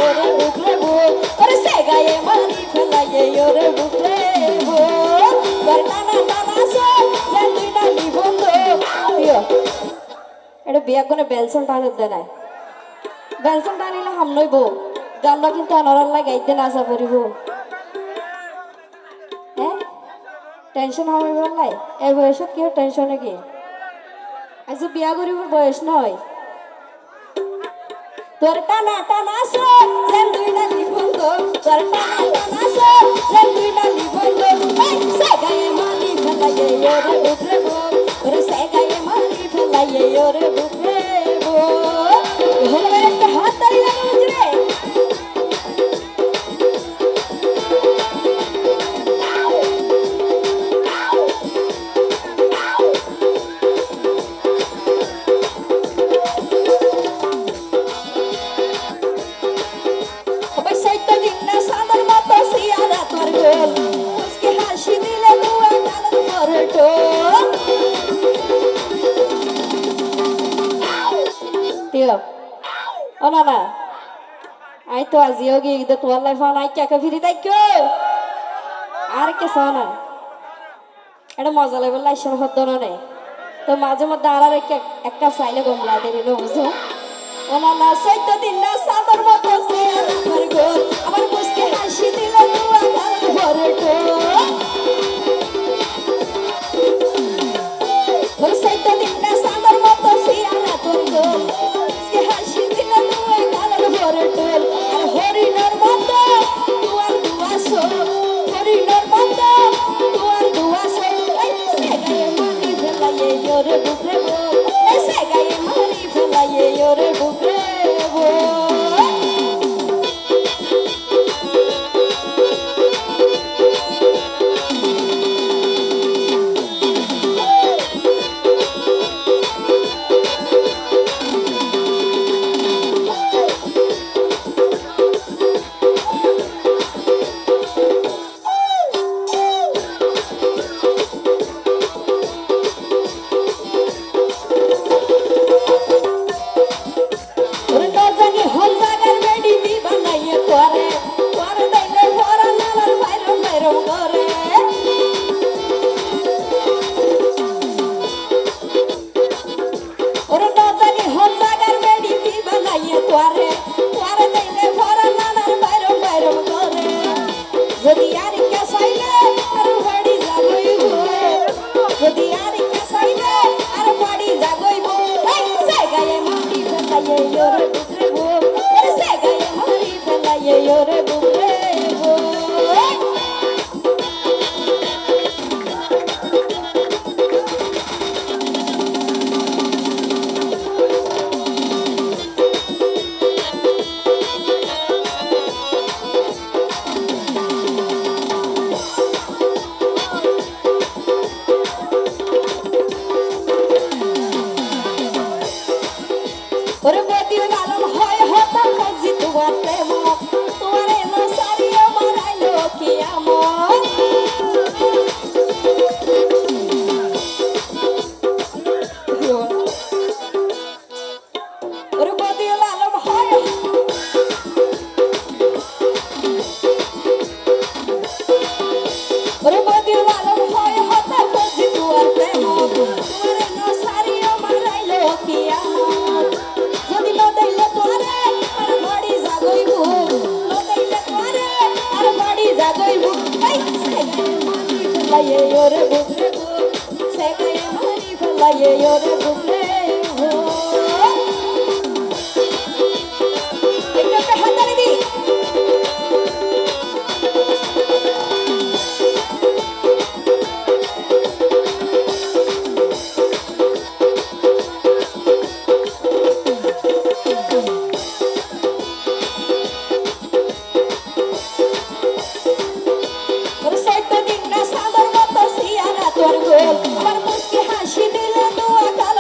ওরে বুকরে বুক ওরে সে গায়ে মারি ফেলাইয়ে ওরে বুকরে বুক তোর টানা টানা সে যে তুই না নিবন্ধ প্রিয় এটা বিয়া করে বেলসন টান দে নাই বেলসন টানিলে হাম নইব গানটা কিন্তু অনরাল্লা গাইতে না আসা পড়িব হ্যাঁ টেনশন হবে বললাই এই বয়সত কি টেনশনে কি আজ বিয়া করিব বয়স নয় তোর টানা টানা সে যেন তুই না নিবন্ধ তোর টানা টানা সে যেন তুই না নিবন্ধ সে গায়ে মারি ফেলাইয়ে ওরে বুকরে বুক ওরে সে গায়ে মারি ফেলাইয়ে ওরে বুকরে বুক হলে একটা হাত তালি লাগা বুঝরে ও না না আই তো আজিও গিয়ে কিন্তু তোমার লাইফ আই কেকে ফিরি তাই কেউ আর কে না এটা মজা লাগবে লাইসের হদ্দ নেই তো মাঝে মধ্যে আর একটা সাইলে গমলা দেরিল বুঝো ও না না সৈত দিন না সাদর মতো আমার গোল আমার মুসকে হাসি দিল তুয়া গাল ভরে তোর সৈত দিন না সাদর মতো সিয়ারা তোর গোল আর হরিণর মতো তুয়ার দুয়াশো হরিণর মতো তুয়ার দুয়াশো সে গায়ে মারি ফেলাইয়ে ওরে বুকরে বুক সে গায়ে মারি ফেলাইয়ে ওরে বুকরে বুক যদি আর কাসাইলে আর বাড়ি যাবইব যদি আর কাসাইলে আর বাড়ি যাবইব সে গায়ে মারি ফেলাইয়ে ওরে বুকরে বুক সে গায়ে মারি ফেলাইয়ে ওরে বুকরে বুক ওরে বদিও লালন হয় হতা মজি তোমার প্রেম তোমার এলো সারি আমার আইলো কি আমন ওরে বদিও লালন হয় ওরে বদিও লালন হয় হতা মজি তোমার প্রেম তোমার এলো সারি আমার আইলো কি আমন যদি নদইলে তোরে আর বাড়ি যাগইব নদইলে তোরে আর বাড়ি যাগইব এই সে গায়ে মারি ফেলাইয়ে ওরে বুকরে বুক সে গায়ে মারি ফেলাইয়ে ওরে বুকরে বুক একটু হাতারে দি তোর গোল আমার মুসকে হাসি দিলে দোয়া কাল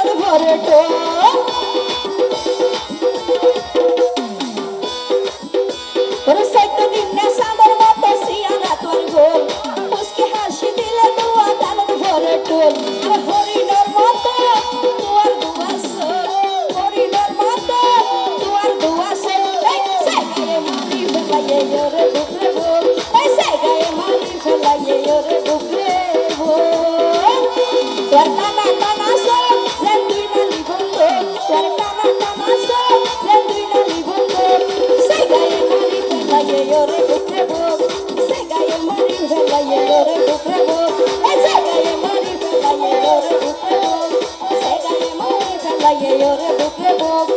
তোর টানা টানা সো যে তুই নালি বন্ধু তোর টানা টানা সো যে তুই নালি বন্ধু সে গায়ে মারি ফেলাইয়ে ওরে বুকে বুক সে গায়ে মারি ফেলাইয়ে ওরে বুকে বুক এ সে গায়ে মারি ফেলাইয়ে ওরে বুকে বুক সে গায়ে মারি ফেলাইয়ে ওরে বুকে বুক